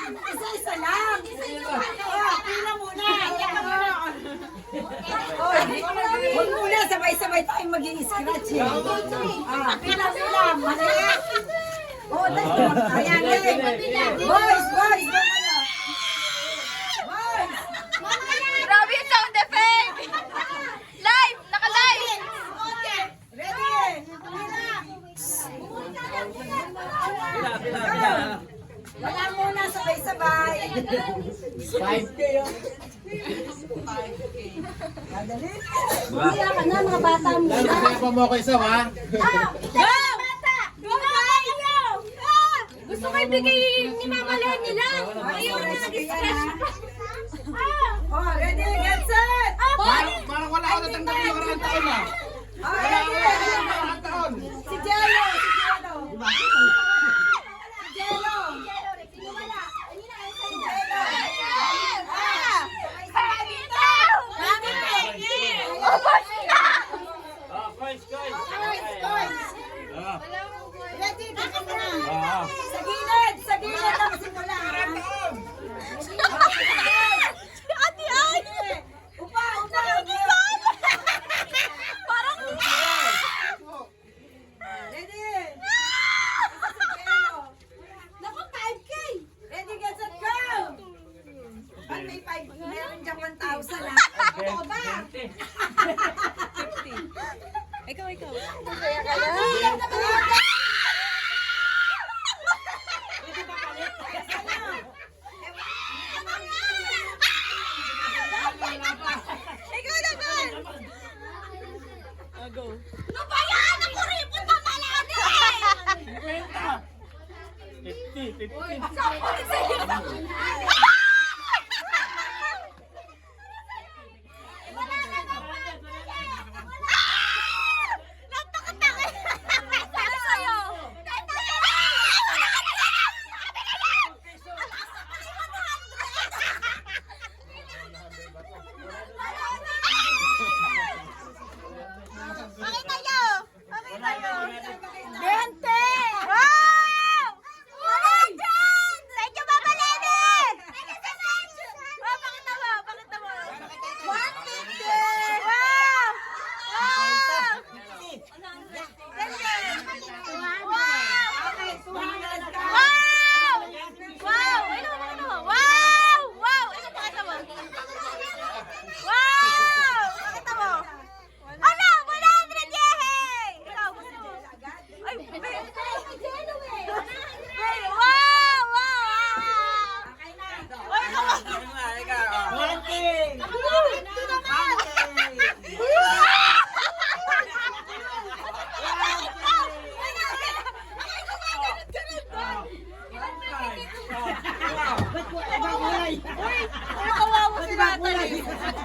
Isa-isa lang. Pila muna. Huwag muna, sabay-sabay tayo mag-i-scratch. Pila. Mali. Ayan, boys. Grabe yung sound effect! Live! Naka-live! Ready? Wala muna, sabay-sabay. 5K yun. Dali. Bumira ka na, mga bata mo. Kaya pa mo ako isa, ha? Gusto ko ibigay ni Mama Lenny lang. Ayaw na nag-scratch pa. Oh, ready, get set. Parang wala ako natanggap yung nakaraan taon, ha? Ready. Nakaraan taon. Si Jello. Sa gilid ang simula. Ate ay! Upa. Parang Ready. Naku, 5K. Ready, get set, go. Ay, may 5. Meron dyan 1,000 ah. Totoo ba? Ikaw. Kaya ka na. Ikaw naman! Go. Ano ba yan? Ako rin po pamalani! 50.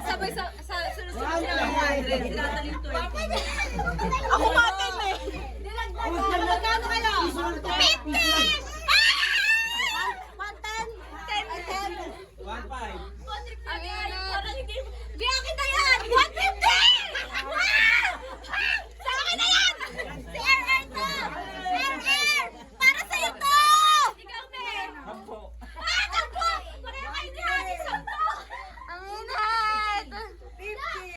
Sabay sa sunod-sunod sila 100. Sila